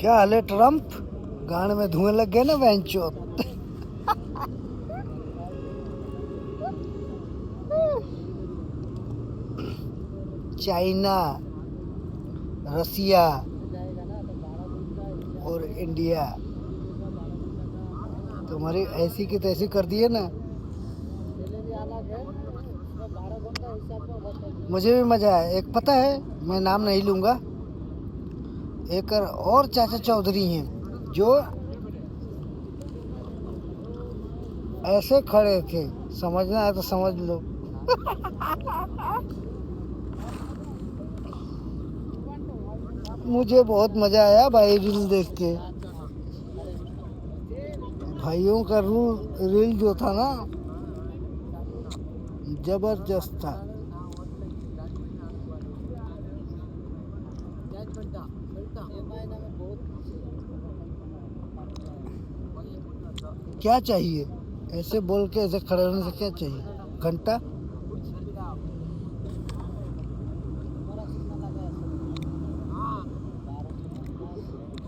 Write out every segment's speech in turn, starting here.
क्या हाल है ट्रम्प? गान में धुएं लग गए ना बेंचोत। चाइना, रसिया और इंडिया तुम्हारी ऐसी की तैसी कर दिए ना। मुझे भी मजा आया। एक पता है, मैं नाम नहीं लूंगा, एक और चाचा चौधरी हैं जो ऐसे खड़े थे, समझना है तो समझ लो। मुझे बहुत मजा आया भाई रील देख के। भाइयों का रील जो था ना, जबरदस्त था। क्या चाहिए ऐसे बोल के, ऐसे खड़े होने से क्या चाहिए? घंटा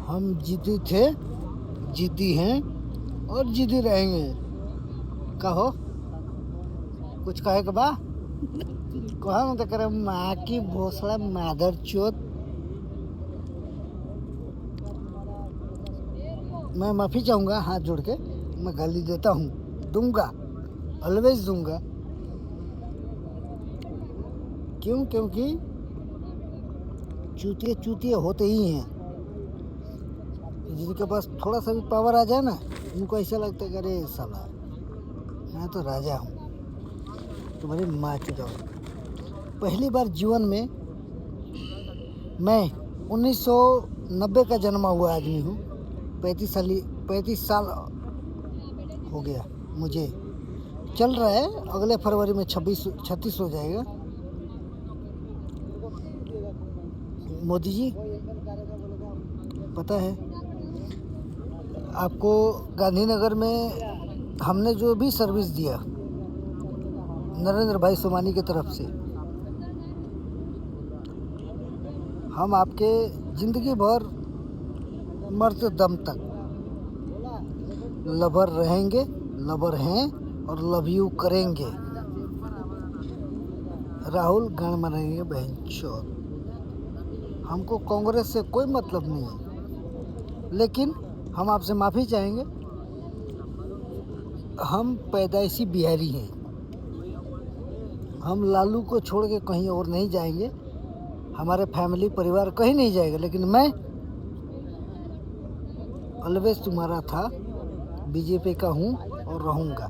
हम जिद्दी थे, जिद्दी हैं और जिद्दी रहेंगे। कहो कुछ कहे के बा? कहा तो करे माँ की भोसड़ा मादर चोत। मैं माफी चाहूंगा हाथ जोड़ के, मैं गाली देता हूँ, दूंगा, ऑलवेज दूंगा। क्यों? क्योंकि चूतिए चूतिए होते ही हैं। जिनके पास थोड़ा सा भी पावर आ जाए ना, उनको ऐसा लगता है कि अरे साला मैं तो राजा हूँ। तुम्हारी माँ चुदा। पहली बार जीवन में मैं 1990 का जन्मा हुआ आदमी हूँ। 35 साल हो गया मुझे। चल रहा है, अगले फरवरी में 36 हो जाएगा। मोदी जी, पता है आपको, गांधीनगर में हमने जो भी सर्विस दिया नरेंद्र भाई सोमानी की तरफ से, हम आपके जिंदगी भर मरते दम तक लवर रहेंगे, लवर हैं और लव यू करेंगे। राहुल गण मनाएंगे बहनचोद। हमको कांग्रेस से कोई मतलब नहीं है, लेकिन हम आपसे माफ़ी चाहेंगे। हम पैदाइशी बिहारी हैं। हम लालू को छोड़ के कहीं और नहीं जाएंगे, हमारे फैमिली परिवार कहीं नहीं जाएगा, लेकिन मैं ऑलवेज तुम्हारा था, बीजेपी का हूँ और रहूँगा।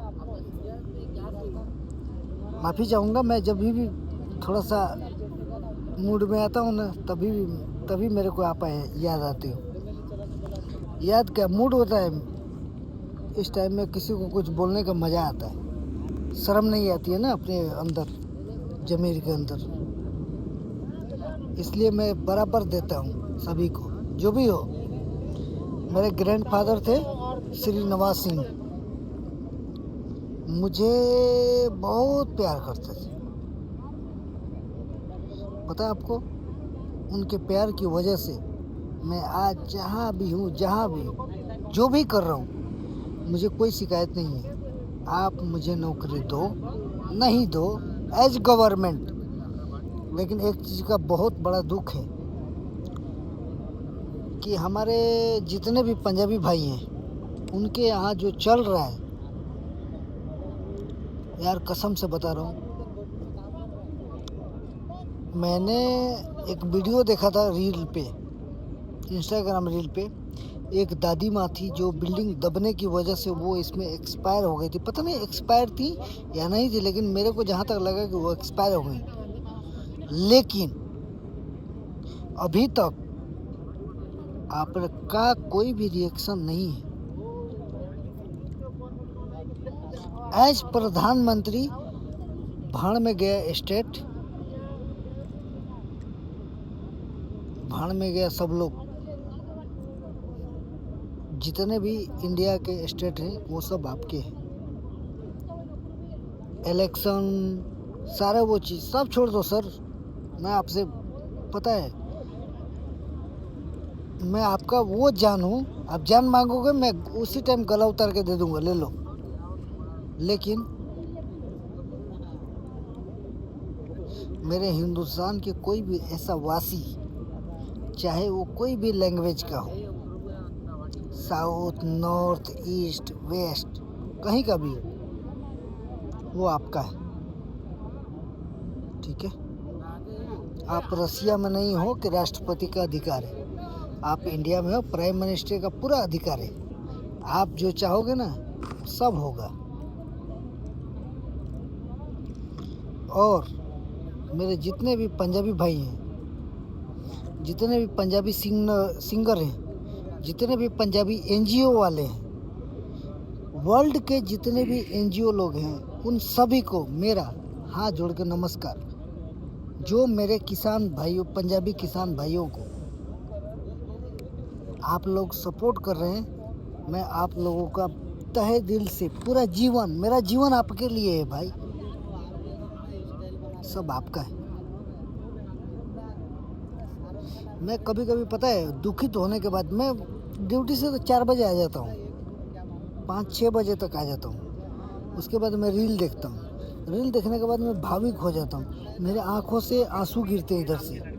माफ़ी चाहूँगा। मैं जब भी थोड़ा सा मूड में आता हूँ ना, तभी मेरे को आप याद आते हो। याद क्या, मूड होता है इस टाइम में, किसी को कुछ बोलने का मज़ा आता है। शर्म नहीं आती है ना अपने अंदर, जमीर के अंदर। इसलिए मैं बराबर देता हूँ सभी को, जो भी हो। मेरे ग्रैंडफादर थे श्री नवाज सिंह, मुझे बहुत प्यार करते थे। पता है आपको, उनके प्यार की वजह से मैं आज जहाँ भी हूँ, जहाँ भी जो भी कर रहा हूँ, मुझे कोई शिकायत नहीं है। आप मुझे नौकरी दो नहीं दो एज गवर्नमेंट, लेकिन एक चीज़ का बहुत बड़ा दुख है कि हमारे जितने भी पंजाबी भाई हैं, उनके यहाँ जो चल रहा है यार, कसम से बता रहा हूँ। मैंने एक वीडियो देखा था रील पे, इंस्टाग्राम रील पे। एक दादी माँ थी जो बिल्डिंग दबने की वजह से वो इसमें एक्सपायर हो गई थी। पता नहीं एक्सपायर थी या नहीं थी, लेकिन मेरे को जहाँ तक लगा कि वो एक्सपायर हो गई। लेकिन अभी तक आपका कोई भी रिएक्शन नहीं है। एज प्रधानमंत्री भाड़ में गया स्टेट, भाड़ में गया सब लोग। जितने भी इंडिया के स्टेट हैं वो सब आपके हैं। इलेक्शन सारा वो चीज़ सब छोड़ दो सर। मैं आपसे, पता है, मैं आपका वो जान हूँ, आप जान मांगोगे मैं उसी टाइम गला उतार के दे दूंगा, ले लो। लेकिन मेरे हिंदुस्तान के कोई भी ऐसा वासी, चाहे वो कोई भी लैंग्वेज का हो, साउथ, नॉर्थ, ईस्ट, वेस्ट, कहीं का भी हो, वो आपका है, ठीक है। आप रसिया में नहीं हो कि राष्ट्रपति का अधिकार है, आप इंडिया में हो, प्राइम मिनिस्टर का पूरा अधिकार है। आप जो चाहोगे ना सब होगा। और मेरे जितने भी पंजाबी भाई हैं, जितने भी पंजाबी सिंगर हैं, जितने भी पंजाबी एनजीओ वाले हैं, वर्ल्ड के जितने भी एनजीओ लोग हैं, उन सभी को मेरा हाथ जोड़ के नमस्कार। जो मेरे किसान भाइयों, पंजाबी किसान भाइयों को आप लोग सपोर्ट कर रहे हैं, मैं आप लोगों का तहे दिल से पूरा जीवन, मेरा जीवन आपके लिए है भाई, सब आपका है। मैं कभी कभी पता है दुखित होने के बाद मैं ड्यूटी से तो 4 बजे आ जाता हूँ, 5-6 बजे तक आ जाता हूँ। उसके बाद मैं रील देखता हूँ, रील देखने के बाद मैं भावुक हो जाता हूँ, मेरे आंखों से आंसू गिरते हैं, इधर से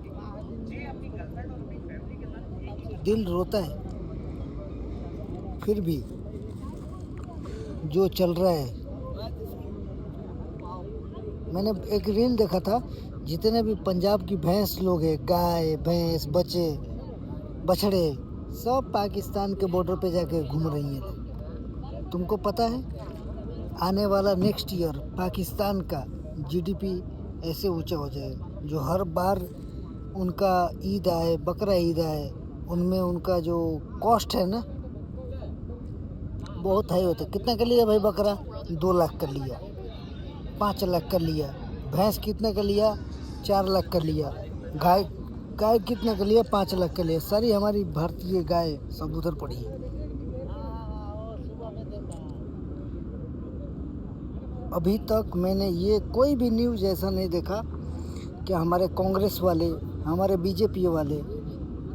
दिल रोता है। फिर भी जो चल रहा है, मैंने एक रील देखा था, जितने भी पंजाब की भैंस लोग हैं, गाय भैंस बछड़े, सब पाकिस्तान के बॉर्डर पे जाके घूम रही हैं। तुमको पता है आने वाला नेक्स्ट ईयर पाकिस्तान का जीडीपी ऐसे ऊंचा हो जाएगा, जो हर बार उनका ईद आए, बकरा ईद आए, उनमें उनका जो कॉस्ट है ना बहुत हाई होता है। कितना कर लिया भाई बकरा? 2 लाख कर लिया, 5 लाख कर लिया। भैंस कितना कर लिया? 4 लाख कर लिया। गाय कितना कर लिया? 5 लाख कर लिया। सारी हमारी भारतीय गाय सब उधर पड़ी है। अभी तक मैंने ये कोई भी न्यूज़ ऐसा नहीं देखा कि हमारे कांग्रेस वाले, हमारे बीजेपी वाले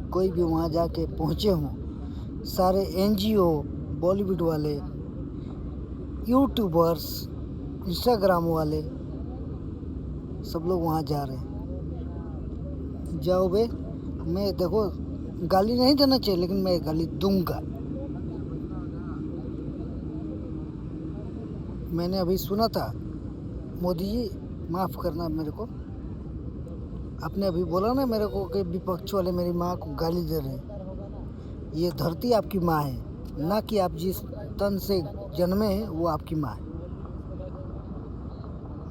कोई भी वहाँ जाके पहुँचे हों। सारे एनजीओ, बॉलीवुड वाले, यूट्यूबर्स, इंस्टाग्राम वाले, सब लोग वहाँ जा रहे हैं। जाओ बे, मैं देखो गाली नहीं देना चाहिए, लेकिन मैं गाली दूंगा। मैंने अभी सुना था, मोदी जी माफ़ करना मेरे को, आपने अभी बोला ना मेरे को कि विपक्ष वाले मेरी माँ को गाली दे रहे हैं। ये धरती आपकी माँ है, ना कि आप जिस तन से जन्मे हैं वो आपकी माँ है।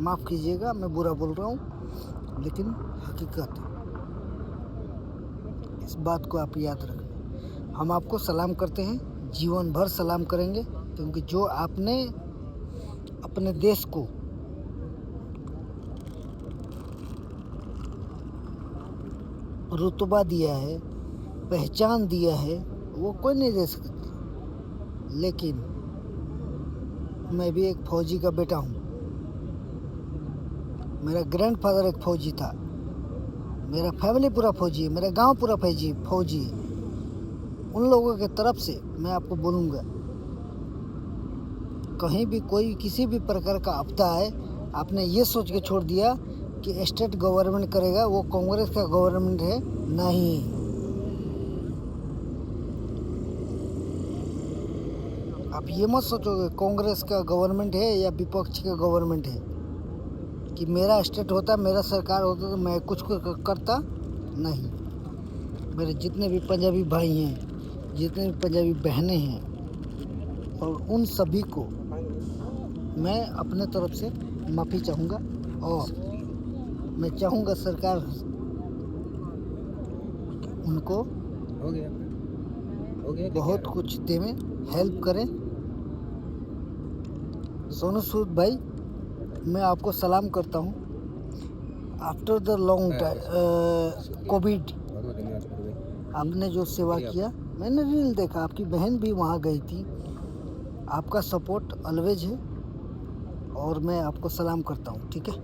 माफ़ कीजिएगा, मैं बुरा बोल रहा हूँ, लेकिन हकीकत है। इस बात को आप याद रखना। हम आपको सलाम करते हैं, जीवन भर सलाम करेंगे, क्योंकि जो आपने अपने देश को रुतबा दिया है, पहचान दिया है, वो कोई नहीं दे सकता। लेकिन मैं भी एक फौजी का बेटा हूँ, मेरा ग्रैंडफादर एक फौजी था, मेरा फैमिली पूरा फौजी है, मेरा गांव पूरा फौजी है। उन लोगों के तरफ से मैं आपको बोलूँगा, कहीं भी कोई किसी भी प्रकार का आपदा आए, आपने ये सोच के छोड़ दिया कि स्टेट गवर्नमेंट करेगा, वो कांग्रेस का गवर्नमेंट है, नहीं। आप ये मत सोचोगे कांग्रेस का गवर्नमेंट है या विपक्ष का गवर्नमेंट है कि मेरा स्टेट होता, मेरा सरकार होता तो मैं कुछ करता, नहीं। मेरे जितने भी पंजाबी भाई हैं, जितने भी पंजाबी बहनें हैं, और उन सभी को मैं अपने तरफ से माफ़ी चाहूँगा। और मैं चाहूँगा सरकार उनको बहुत कुछ देवे, हेल्प करें। सोनू सूद भाई, मैं आपको सलाम करता हूँ। After the long time Covid आपने जो सेवा किया, मैंने रील देखा, आपकी बहन भी वहाँ गई थी। आपका सपोर्ट ऑलवेज है और मैं आपको सलाम करता हूँ, ठीक है।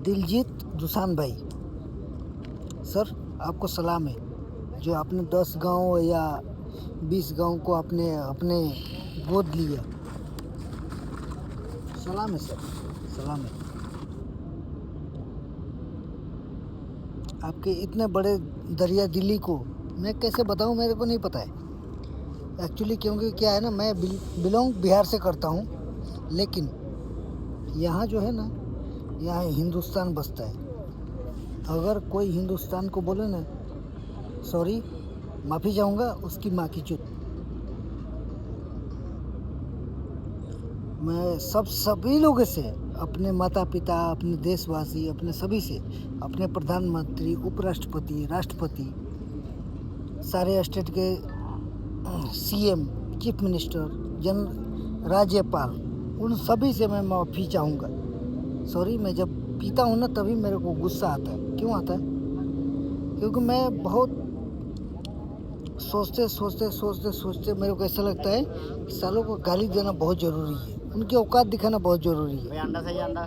दिलजीत दुसान भाई, सर आपको सलाम है। जो आपने 10 गांव या 20 गांव को आपने अपने गोद लिया, सलाम है सर, सलाम है। आपके इतने बड़े दरिया दिली को मैं कैसे बताऊं, मेरे को नहीं पता है एक्चुअली, क्योंकि क्या है ना, मैं बिलोंग बिहार से करता हूं, लेकिन यहाँ जो है ना, यहाँ हिंदुस्तान बसता है। अगर कोई हिंदुस्तान को बोले ना, सॉरी, माफ़ी चाहूँगा, उसकी माँ की चुत। मैं सभी लोगों से, अपने माता पिता, अपने देशवासी, अपने सभी से, अपने प्रधानमंत्री, उपराष्ट्रपति, राष्ट्रपति, सारे स्टेट के सीएम, चीफ मिनिस्टर, राज्यपाल, उन सभी से मैं माफ़ी चाहूँगा। सॉरी, मैं जब पीता हूँ ना तभी मेरे को गुस्सा आता है। क्यों आता है? क्योंकि मैं बहुत सोचते मेरे को ऐसा लगता है कि सालों को गाली देना बहुत ज़रूरी है, उनकी औकात दिखाना बहुत ज़रूरी है। अंडा सही अंडा,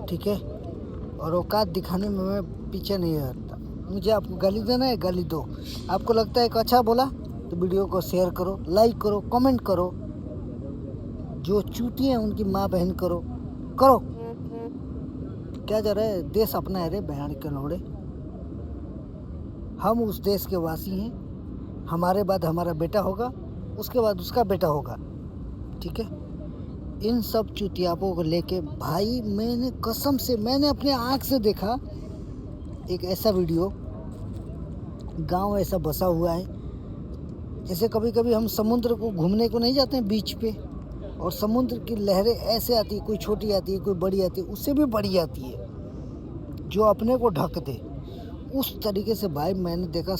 ठीक है, और औकात दिखाने में मैं पीछे नहीं हटता। मुझे आपको गाली देना है, गाली दो। आपको लगता है कि अच्छा बोला तो वीडियो को शेयर करो, लाइक करो, कमेंट करो। जो चूती हैं उनकी माँ बहन करो। क्या जा रहा है, देश अपना है रे बहन के लोड़े। हम उस देश के वासी हैं। हमारे बाद हमारा बेटा होगा, उसके बाद उसका बेटा होगा, ठीक है। इन सब चुतियापों को लेके भाई, मैंने कसम से, मैंने अपने आँख से देखा एक ऐसा वीडियो, गांव ऐसा बसा हुआ है जैसे कभी कभी हम समुद्र को घूमने को नहीं जाते हैं बीच पे, और समुद्र की लहरें ऐसे आती है, कोई छोटी आती है, कोई बड़ी आती है, उससे भी बड़ी आती है जो अपने को ढक दे। उस तरीके से भाई मैंने देखा,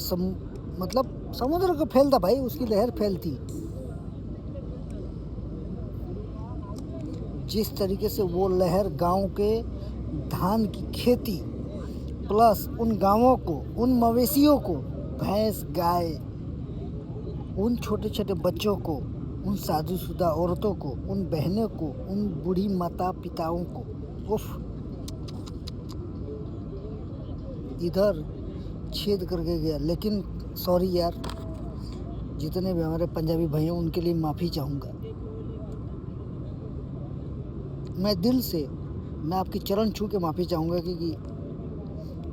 मतलब समुद्र को फैलता भाई, उसकी लहर फैलती। जिस तरीके से वो लहर गांव के धान की खेती प्लस उन गांवों को, उन मवेशियों को, भैंस, गाय, उन छोटे छोटे बच्चों को, उन शादीशुदा औरतों को, उन बहनों को, उन बूढ़ी माता पिताओं को, उफ, इधर छेद करके गया। लेकिन सॉरी यार, जितने भी हमारे पंजाबी भाई हैं उनके लिए माफ़ी चाहूँगा। मैं दिल से, मैं आपकी चरण छू के माफ़ी चाहूँगा, क्योंकि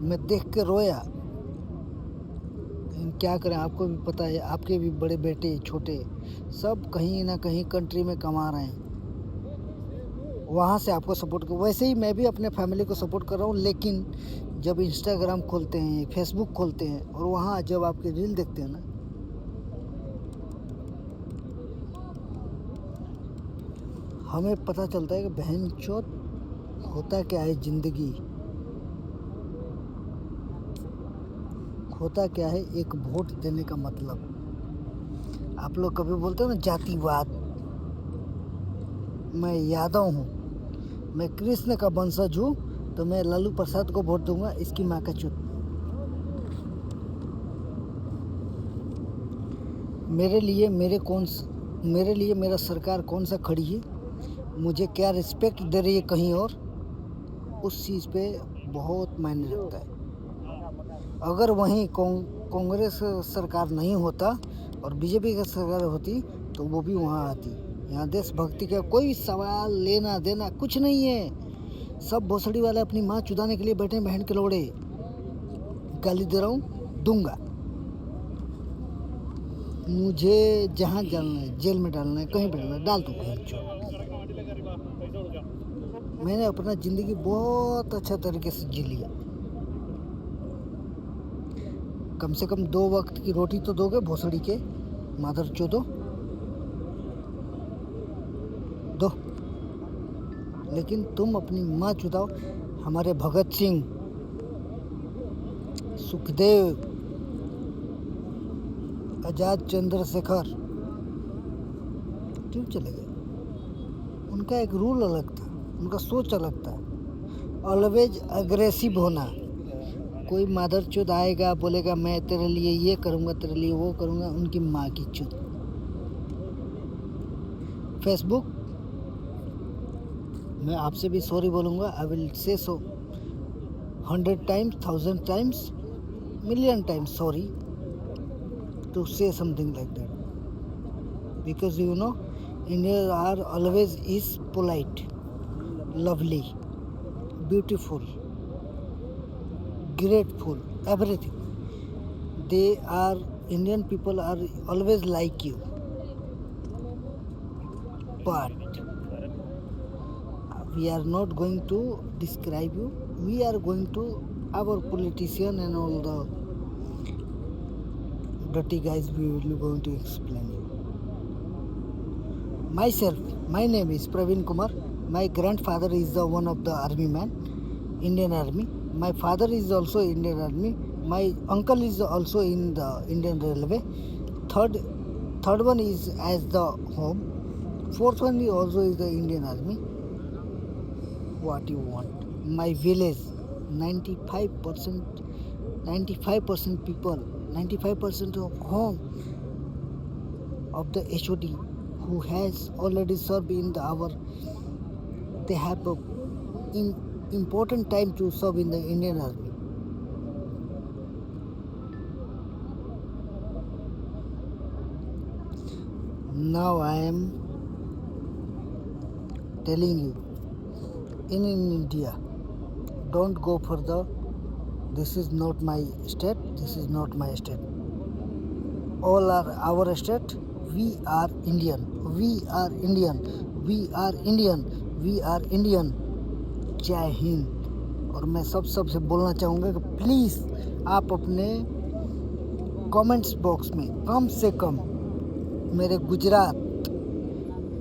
मैं देख के रोया। क्या करें, आपको भी पता है, आपके भी बड़े बेटे छोटे सब कहीं ना कहीं कंट्री में कमा रहे हैं, वहाँ से आपको सपोर्ट कर। वैसे ही मैं भी अपने फैमिली को सपोर्ट कर रहा हूँ, लेकिन जब इंस्टाग्राम खोलते हैं, फेसबुक खोलते हैं, और वहाँ जब आपके रील देखते हैं ना, हमें पता चलता है कि बहन चौथ होता क्या है ज़िंदगी, होता क्या है एक वोट देने का मतलब। आप लोग कभी बोलते हो ना जातिवाद, मैं यादव हूँ, मैं कृष्ण का वंशज हूँ, तो मैं लालू प्रसाद को वोट दूंगा, इसकी माँ का चुत। मेरे लिए मेरा सरकार कौन सा खड़ी है, मुझे क्या रिस्पेक्ट दे रही है कहीं और, उस चीज़ पे बहुत मायने रखता है। अगर वहीं कांग्रेस सरकार नहीं होता और बीजेपी की सरकार होती तो वो भी वहाँ आती। यहाँ देशभक्ति का कोई सवाल लेना देना कुछ नहीं है। सब भोसड़ी वाले अपनी माँ चुदाने के लिए बैठे हैं, बहन के लोड़े। गाली दे रहा हूँ, दूंगा। मुझे जहाँ डालना है, जेल में डालना है, कहीं भी डालना है, डाल दूँ। मैंने अपना ज़िंदगी बहुत अच्छा तरीके से जी लिया। कम से कम 2 वक्त की रोटी तो दोगे भोसड़ी के मादर चोदो, दो। लेकिन तुम अपनी माँ चुदाओ। हमारे भगत सिंह, सुखदेव, आजाद चंद्रशेखर क्यों चले गए? उनका एक रूल अलग था, उनका सोच अलग था। ऑलवेज अग्रेसिव होना। कोई मादर चुद आएगा बोलेगा मैं तेरे लिए ये करूँगा, तेरे लिए वो करूँगा, उनकी माँ की चुद। फेसबुक, मैं आपसे भी सॉरी बोलूँगा, I will say so. 100 times, 1000 times, million times sorry to say something like that. Because India are always is polite, lovely, beautiful, grateful, everything. Indian people are always like you. But we are not going to describe you. We are going to, our politician and all the dirty guys, we will be going to explain you. Myself, my name is Praveen Kumar. My grandfather is the one of the army man, Indian Army. My father is also Indian Army. My uncle is also in the Indian Railway. Third one is as the home. Fourth one is also is the Indian Army. What you want? My village, 95% people, 95% of home of the HOD who has already served in they have a important time to serve in the Indian Army. Now I am telling you, in India, don't go further. This is not my state. This is not my state. All are our state. We are Indian. We are Indian. We are Indian. We are Indian. जय हिंद। और मैं सबसे बोलना चाहूँगा कि please आप अपने comments box में कम से कम मेरे गुजरात,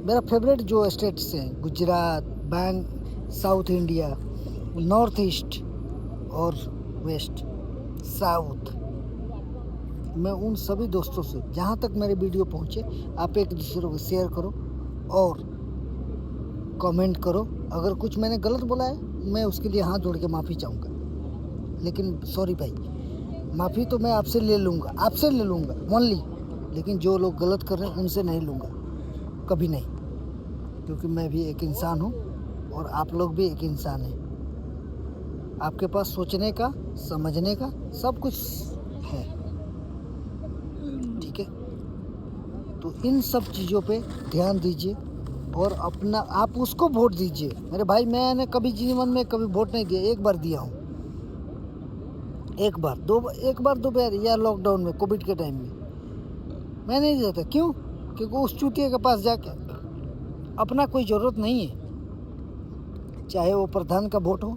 मेरा फेवरेट जो स्टेट्स हैं, Gujarat, south India, north east और वेस्ट, साउथ, मैं उन सभी दोस्तों से जहाँ तक मेरे वीडियो पहुँचे आप एक दूसरे को शेयर करो और कमेंट करो। अगर कुछ मैंने गलत बोला है मैं उसके लिए हाथ जोड़ के माफ़ी चाहूँगा, लेकिन सॉरी भाई, माफ़ी तो मैं आपसे ले लूँगा ओनली, लेकिन जो लोग गलत कर रहे हैं उनसे नहीं लूँगा, कभी नहीं, क्योंकि मैं भी एक इंसान हूँ और आप लोग भी एक इंसान हैं। आपके पास सोचने का, समझने का सब कुछ है, ठीक है? तो इन सब चीज़ों पे ध्यान दीजिए और आप उसको वोट दीजिए। मेरे भाई, मैंने कभी जीवन में कभी वोट नहीं दिया, एक बार दिया हूँ, एक बार दो बार या लॉकडाउन में, कोविड के टाइम में मैं नहीं दिया था। क्यों? क्योंकि उस चूतिया के पास जाके अपना कोई ज़रूरत नहीं है, चाहे वो प्रधान का वोट हो,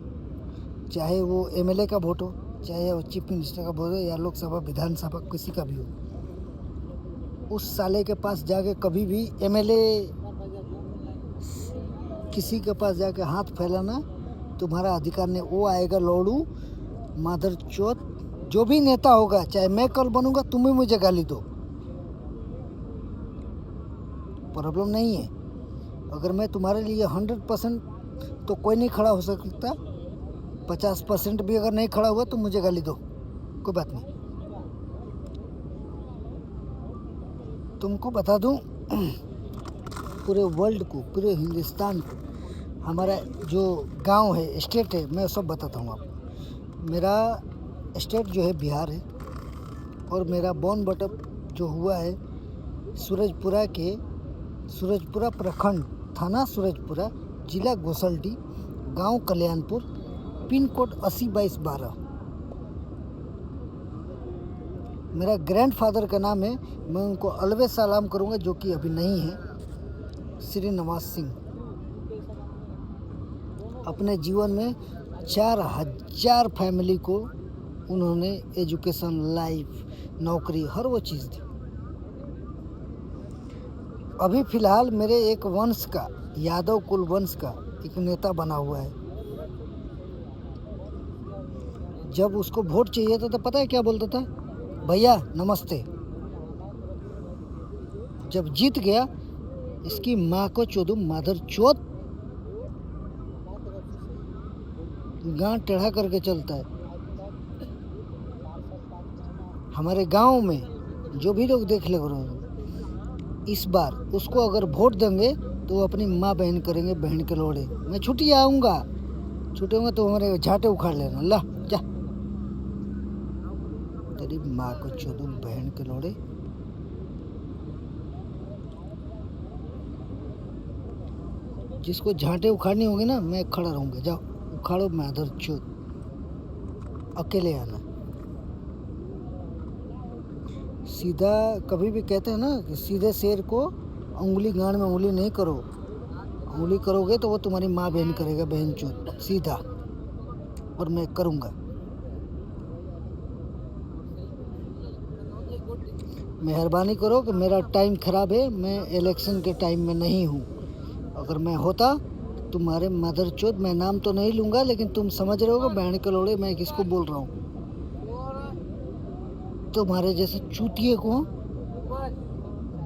चाहे वो एमएलए का वोट हो, चाहे वो चीफ मिनिस्टर का वोट हो या लोकसभा विधानसभा किसी का भी हो। उस साले के पास जाके कभी भी एमएलए किसी के पास जाके हाथ फैलाना तुम्हारा अधिकार नहीं। वो आएगा लौड़ू मादर चौथ, जो भी नेता होगा, चाहे मैं कल बनूंगा, तुम भी मुझे गाली दो, प्रॉब्लम नहीं है। अगर मैं तुम्हारे लिए 100% तो कोई नहीं खड़ा हो सकता, 50% भी अगर नहीं खड़ा हुआ तो मुझे गाली दो, कोई बात नहीं। तुमको बता दूं, पूरे वर्ल्ड को, पूरे हिंदुस्तान को, हमारा जो गांव है, स्टेट है, मैं सब बताता हूँ आपको। मेरा स्टेट जो है बिहार है और मेरा बॉर्न बटअप जो हुआ है सूरजपुरा प्रखंड, थाना सूरजपुरा, जिला गोसलडी, गांव कल्याणपुर, पिन कोड 802212। मेरा ग्रैंडफादर का नाम है, मैं उनको अलवे सलाम करूंगा, जो कि अभी नहीं है, श्री नवाज सिंह। अपने जीवन में 4000 फैमिली को उन्होंने एजुकेशन, लाइफ, नौकरी, हर वो चीज़ दी। अभी फ़िलहाल मेरे एक वंश का, यादव कुल वंश का एक नेता बना हुआ है। जब उसको वोट चाहिए था तो पता है क्या बोलता था? भैया नमस्ते। जब जीत गया, इसकी माँ को चोदू मादर चोद, गांठ टेढ़ा करके चलता है। हमारे गांव में जो भी लोग देख ले रहे हैं, इस बार उसको अगर वोट देंगे तो वो अपनी माँ बहन करेंगे, बहन के लोड़े। मैं छुट्टी आऊँगा तो हमारे झाटे उखाड़ लेना। ला तेरी माँ को चोदू बहन के लोड़े। जिसको झांटे उखाड़नी होगी ना, मैं खड़ा रहूँगा। जाओ उखाड़ो माधर चोद, अकेले आना। सीधा कभी भी कहते हैं ना कि सीधे शेर को उंगली गांड में उंगली नहीं करो। उंगली करोगे तो वो तुम्हारी माँ बहन करेगा, बहन चोद सीधा। और मैं करूँगा। मेहरबानी करो कि मेरा टाइम ख़राब है, मैं इलेक्शन के टाइम में नहीं हूँ। अगर मैं होता तुम्हारे मदर चोद, मैं नाम तो नहीं लूँगा, लेकिन तुम समझ रहे हो बहन के लोड़े मैं किसको बोल रहा हूँ। तुम्हारे जैसे चूतिए को,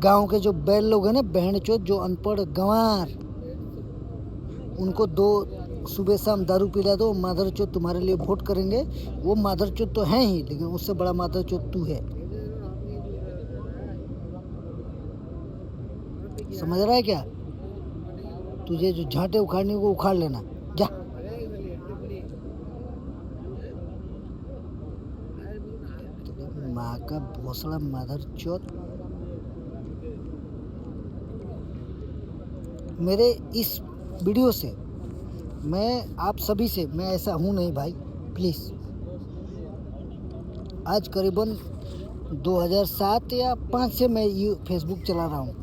गांव के जो बैल लोग हैं ना, बहन चोद जो अनपढ़ गंवार, उनको 2 सुबह शाम दारू पिला दो, मादर चोद तुम्हारे लिए वोट करेंगे। वो मादर चोद तो हैं ही, लेकिन उससे बड़ा मादर चोद तू है। समझ रहा है क्या? तुझे जो झांटे उखाड़ने को उखाड़ लेना, जा। माँ का भोसड़ा मादर चोद। मेरे इस वीडियो से मैं आप सभी से, मैं ऐसा हूँ नहीं भाई, प्लीज़। आज करीबन 2007 या 5 से मैं ये फेसबुक चला रहा हूँ।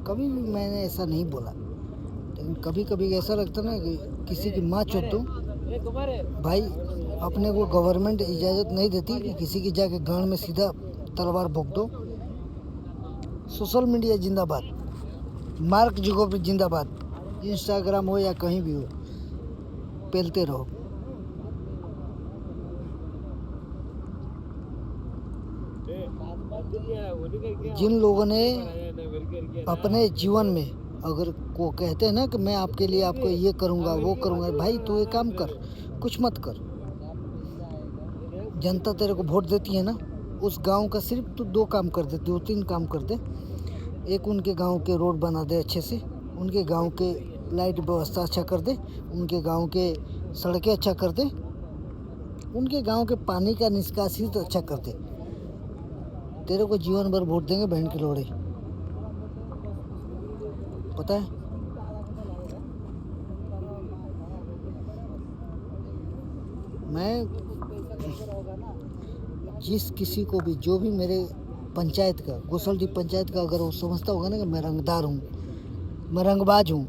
कभी भी मैंने ऐसा नहीं बोला, लेकिन कभी कभी ऐसा लगता ना कि किसी की माँ चोद दूँ। भाई अपने को गवर्नमेंट इजाज़त नहीं देती कि किसी की जाके गांड में सीधा तलवार भोंक दो। सोशल मीडिया जिंदाबाद, मार्क जुकरबर्ग जिंदाबाद। इंस्टाग्राम हो या कहीं भी हो, पेलते रहो। जिन लोगों ने अपने जीवन में अगर को कहते हैं ना कि मैं आपके लिए आपको ये करूँगा वो करूँगा, भाई तू एक काम कर, कुछ मत कर। जनता तेरे को वोट देती है ना, उस गांव का सिर्फ तू 2 काम कर दे, 2-3 काम कर दे। एक, उनके गांव के रोड बना दे अच्छे से, उनके गांव के लाइट व्यवस्था अच्छा कर दे, उनके गांव के सड़कें अच्छा कर दे, उनके गांव के पानी का निष्कासित अच्छा कर दे। तेरे को जीवन भर वोट देंगे बहन के लोड़े, पता है। मैं जिस किसी को भी, जो भी मेरे पंचायत का, गोसलडी पंचायत का, अगर वो समझता होगा ना कि मैं रंगदार हूँ, मैं रंगबाज हूँ,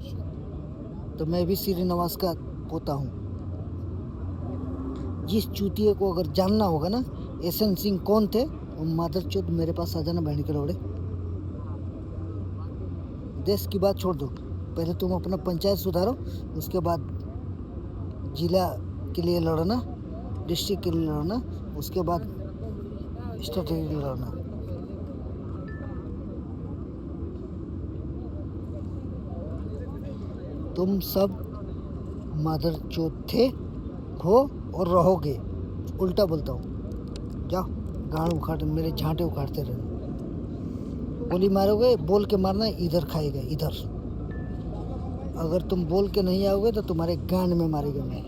तो मैं भी श्री नवाज का पोता हूँ। जिस चूतिए को अगर जानना होगा ना एसएन सिंह कौन थे, वो मादर चोद मेरे पास आ जाना बहन के लोड़े। देश की बात छोड़ दो, पहले तुम अपना पंचायत सुधारो, उसके बाद जिला के लिए लड़ना, डिस्ट्रिक्ट के लिए लड़ना, उसके बाद स्टेट के लिए लड़ना। तुम सब मादर चोद थे, हो और रहोगे। उल्टा बोलता हूँ, जाओ गांड उखाड़, मेरे झांटे उखाड़ते रहना। गोली मारोगे, बोल के मारना, इधर खाएगा इधर। अगर तुम बोल के नहीं आओगे तो तुम्हारे गांड में मारेगा मैं।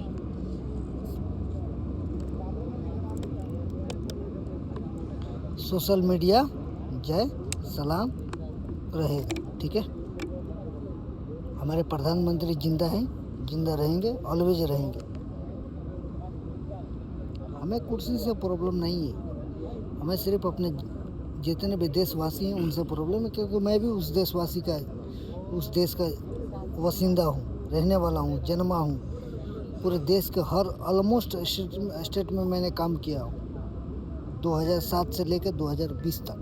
सोशल मीडिया जय सलाम रहेगा, ठीक है। हमारे प्रधानमंत्री जिंदा हैं, जिंदा रहेंगे, ऑलवेज रहेंगे। हमें कुर्सी से प्रॉब्लम नहीं है, हमें सिर्फ अपने जितने भी देशवासी हैं उनसे प्रॉब्लम है, क्योंकि मैं भी उस देशवासी का, उस देश का वसिंदा हूँ, रहने वाला हूँ, जन्मा हूँ। पूरे देश के हर ऑलमोस्ट स्टेट में मैंने काम किया हूँ, 2007 से लेकर 2020 तक,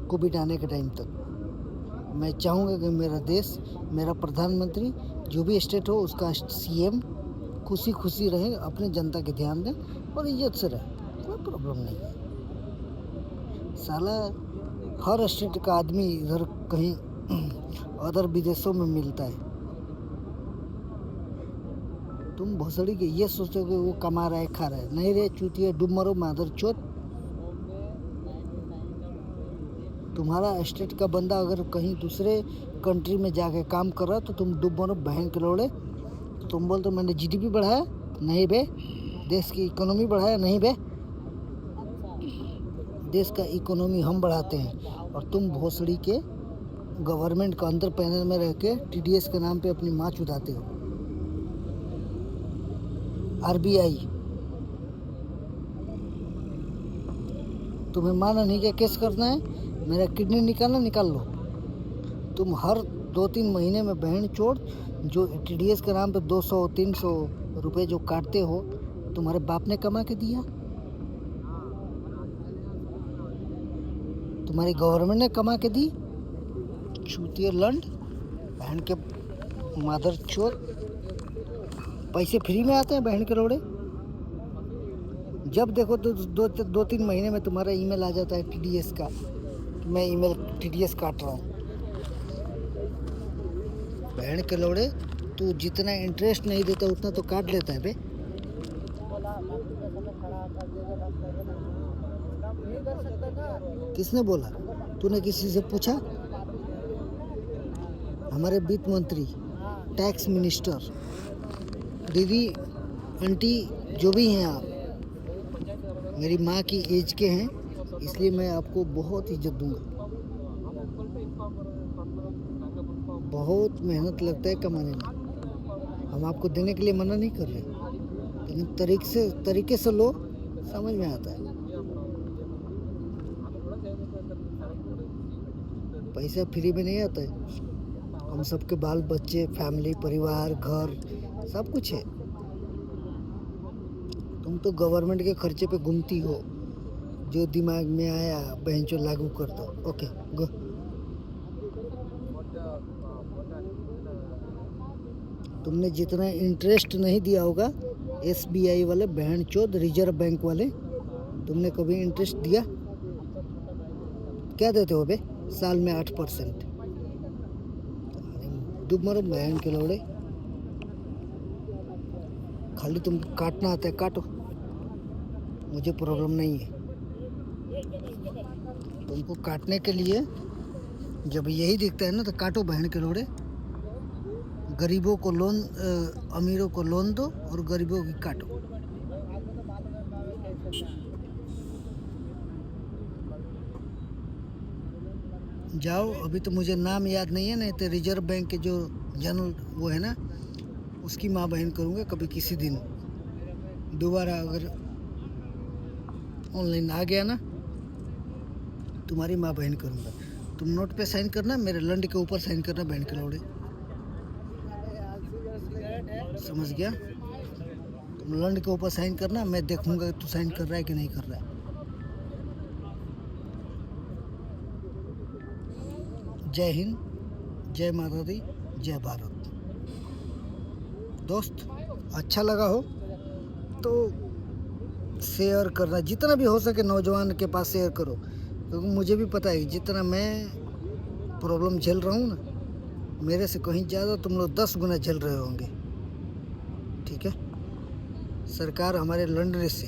कोविड आने के टाइम तक। मैं चाहूँगा कि मेरा देश, मेरा प्रधानमंत्री, जो भी स्टेट हो उसका सीएम खुशी खुशी रहे, अपने जनता के ध्यान दें और इज्जत से रहे, कोई प्रॉब्लम नहीं है। साला हर स्टेट का आदमी इधर कहीं अदर विदेशों में मिलता है। तुम भोसड़ी के ये सोचोगे वो कमा रहा है, खा रहा है, नहीं रे चूतिया, डूब मरो मादर चोद। तुम्हारा स्टेट का बंदा अगर कहीं दूसरे कंट्री में जाके काम कर रहा तो तुम डूब मरो बहन के लोड़े। तो तुम बोलते मैंने जीडीपी बढ़ाया, नहीं बे। देश की इकोनॉमी बढ़ाया, नहीं बे। देश का इकोनॉमी हम बढ़ाते हैं और तुम भोसड़ी के गवर्नमेंट का अंदर पैनल में रह के टीडीएस के नाम पे अपनी माँ चुदाते हो। आरबीआई तुम्हें माना नहीं क्या केस करना है, मेरा किडनी निकालना निकाल लो। तुम हर 2-3 महीने में बहन चोट जो टीडीएस के नाम पे 200-300 रुपये जो काटते हो, तुम्हारे बाप ने कमा के दिया, तुम्हारी गवर्नमेंट ने कमा के दी। चूतिया लंड बहन के मादर चोर, पैसे फ्री में आते हैं बहन के रोड़े। जब देखो तो 2-3 महीने में तुम्हारा ईमेल आ जाता है टीडीएस का कि मैं ईमेल टीडीएस काट रहा हूँ। बहन के लोड़े, तू जितना इंटरेस्ट नहीं देता उतना तो काट लेता है बे। किसने बोला? तूने किसी से पूछा? हमारे वित्त मंत्री, टैक्स मिनिस्टर, दीदी आंटी जो भी हैं आप, मेरी माँ की एज के हैं, इसलिए मैं आपको बहुत इज्जत दूंगा। बहुत मेहनत लगता है कमाने में, हम आपको देने के लिए मना नहीं कर रहे, लेकिन तरीके से लो, समझ में आता है। पैसा फ्री में नहीं आता है, हम सबके बाल बच्चे, फैमिली, परिवार, घर सब कुछ है। तुम तो गवर्नमेंट के खर्चे पे घूमती हो, जो दिमाग में आया बहनचोद लागू कर दो। Okay go. तुमने जितना इंटरेस्ट नहीं दिया होगा एसबीआई वाले बहनचोद रिजर्व बैंक वाले, तुमने कभी इंटरेस्ट दिया? क्या देते हो बे? साल में 8%। डूब मरो बहन के लौड़े, खाली तुमको काटना आता है, काटो, मुझे प्रॉब्लम नहीं है। तुमको काटने के लिए जब यही दिखता है ना तो काटो बहन के लोड़े। गरीबों को लोन, अमीरों को लोन दो और गरीबों की काटो। जाओ, अभी तो मुझे नाम याद नहीं है, नहीं तो रिजर्व बैंक के जो जनरल वो है ना, उसकी माँ बहन करूँगा कभी किसी दिन। दोबारा अगर ऑनलाइन आ गया ना, तुम्हारी माँ बहन करूँगा। तुम नोट पे साइन करना, मेरे लंड के ऊपर साइन करना बहन के लौड़े, समझ गया? तुम लंड के ऊपर साइन करना, मैं देखूंगा तू साइन कर रहा है कि नहीं कर रहा है। जय हिंद, जय माता दी, जय भारत। दोस्त, अच्छा लगा हो तो शेयर करना, जितना भी हो सके नौजवान के पास शेयर करो, क्योंकि मुझे भी पता है जितना मैं प्रॉब्लम झेल रहा हूँ ना, मेरे से कहीं ज़्यादा तुम लोग 10 गुना झेल रहे होंगे। ठीक है? सरकार हमारे लड़ने से,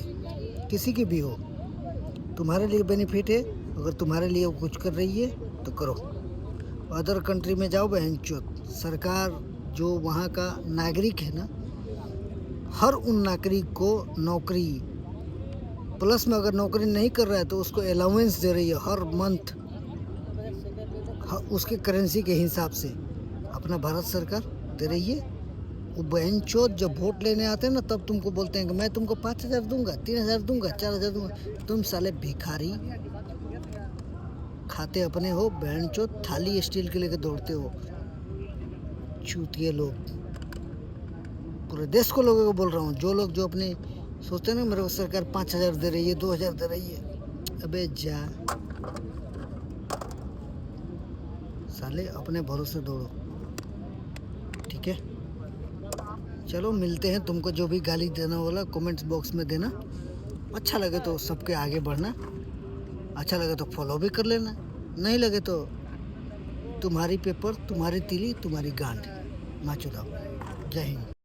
किसी की भी हो, तुम्हारे लिए बेनिफिट है। अगर तुम्हारे लिए कुछ कर रही है तो करो। अदर कंट्री में जाओ बहनचोद, सरकार जो वहाँ का नागरिक है ना, हर उन नागरिक को नौकरी, प्लस में अगर नौकरी नहीं कर रहा है तो उसको अलाउंस दे रही है हर मंथ, उसके करेंसी के हिसाब से अपना भारत सरकार दे रही है। वो बहनचोद जब वोट लेने आते हैं ना, तब तुमको बोलते हैं कि मैं तुमको 5,000 दूंगा, 3,000 दूंगा, 4,000 दूंगा। तुम साले भिखारी, खाते अपने हो, बहनचोद थाली स्टील के लेके दौड़ते हो। चूतिए लोग, पूरे देश को लोगों को बोल रहा हूँ, जो लोग जो अपने सोचते हैं ना मेरे को सरकार 5,000 दे रही है, 2,000 दे रही है, अबे जा साले, अपने भरोसे दौड़ो। ठीक है? चलो मिलते हैं। तुमको जो भी गाली देना होला कमेंट्स बॉक्स में देना। अच्छा लगे तो सबके आगे बढ़ना, अच्छा लगे तो फॉलो भी कर लेना, नहीं लगे तो तुम्हारी पेपर, तुम्हारी तिली, तुम्हारी गांड, माचो दाओ। जय हिंद।